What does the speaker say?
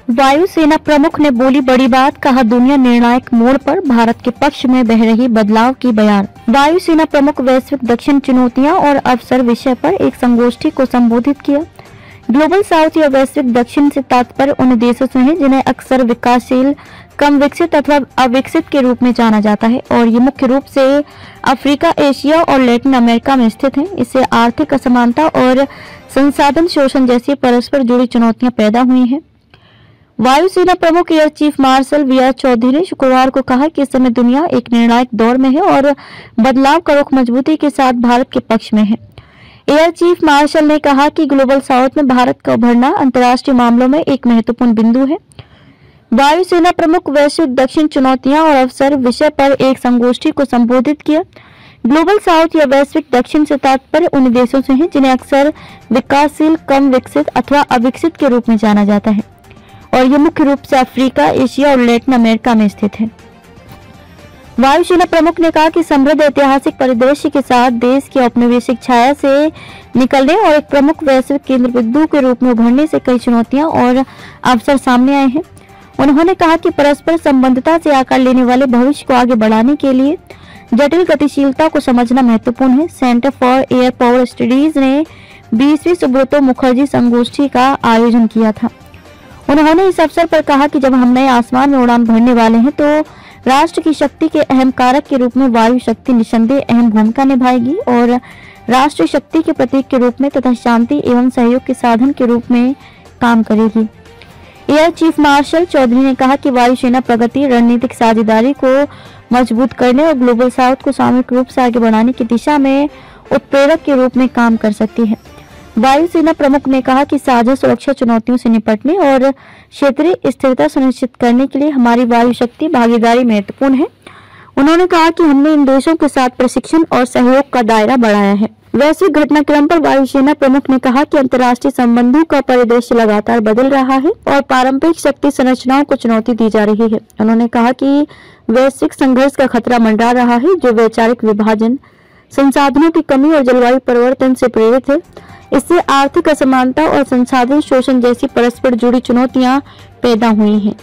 वायुसेना प्रमुख ने बोली बड़ी बात, कहा दुनिया निर्णायक मोड़ पर, भारत के पक्ष में बह रही बदलाव की बयान। वायुसेना प्रमुख वैश्विक दक्षिण चुनौतियां और अवसर विषय पर एक संगोष्ठी को संबोधित किया। ग्लोबल साउथ या वैश्विक दक्षिण से तात्पर्य उन देशों से है जिन्हें अक्सर विकासशील, कम विकसित अथवा अविकसित के रूप में जाना जाता है और ये मुख्य रूप से अफ्रीका, एशिया और लैटिन अमेरिका में स्थित है। इससे आर्थिक असमानता और संसाधन शोषण जैसी परस्पर जुड़ी चुनौतियां पैदा हुई हैं। वायुसेना प्रमुख air chief marshal V R. Chaudhary ने शुक्रवार को कहा कि इस समय दुनिया एक निर्णायक दौर में है और बदलाव का रुख मजबूती के साथ भारत के पक्ष में है। एयर चीफ मार्शल ने कहा कि ग्लोबल साउथ में भारत का उभरना अंतर्राष्ट्रीय मामलों में एक महत्वपूर्ण बिंदु है। वायुसेना प्रमुख वैश्विक दक्षिण चुनौतियां और अवसर विषय पर एक संगोष्ठी को संबोधित किया। ग्लोबल साउथ या वैश्विक दक्षिण से तात्पर्य उन देशों से है जिन्हें अक्सर विकासशील, कम विकसित अथवा अविकसित के रूप में जाना जाता है और ये मुख्य रूप से अफ्रीका, एशिया और लैटिन अमेरिका में स्थित है। वायुसेना प्रमुख ने कहा कि समृद्ध ऐतिहासिक परिदृश्य के साथ देश की औपनिवेशिक छाया से निकलने और एक प्रमुख वैश्विक केंद्र बिंदु के रूप में उभरने से कई चुनौतियां और अवसर सामने आए हैं। उन्होंने कहा कि परस्पर संबंधता से आकार लेने वाले भविष्य को आगे बढ़ाने के लिए जटिल गतिशीलता को समझना महत्वपूर्ण है। Centre for air power studies ने 20वीं सुब्रतो मुखर्जी संगोष्ठी का आयोजन किया था। उन्होंने इस अवसर पर कहा कि जब हम नए आसमान में उड़ान भरने वाले हैं तो राष्ट्र की शक्ति के अहम कारक के रूप में वायु शक्ति निस्संदेह अहम भूमिका निभाएगी और राष्ट्रीय शक्ति के प्रतीक के रूप में तथा शांति एवं सहयोग के साधन के रूप में काम करेगी। एयर चीफ मार्शल चौधरी ने कहा कि वायुसेना प्रगति, रणनीतिक साझेदारी को मजबूत करने और ग्लोबल साउथ को सामूहिक रूप से आगे बढ़ाने की दिशा में उत्प्रेरक के रूप में काम कर सकती है। वायुसेना प्रमुख ने कहा कि साझा सुरक्षा चुनौतियों से निपटने और क्षेत्रीय स्थिरता सुनिश्चित करने के लिए हमारी वायु शक्ति भागीदारी महत्वपूर्ण है। उन्होंने कहा कि हमने इन देशों के साथ प्रशिक्षण और सहयोग का दायरा बढ़ाया है। वैश्विक घटनाक्रम पर वायुसेना प्रमुख ने कहा कि अंतर्राष्ट्रीय संबंधों का परिदृश्य लगातार बदल रहा है और पारंपरिक शक्ति संरचनाओं को चुनौती दी जा रही है। उन्होंने कहा कि वैश्विक संघर्ष का खतरा मंडरा रहा है जो वैचारिक विभाजन, संसाधनों की कमी और जलवायु परिवर्तन से प्रेरित है। इससे आर्थिक असमानता और संसाधन शोषण जैसी परस्पर जुड़ी चुनौतियां पैदा हुई हैं।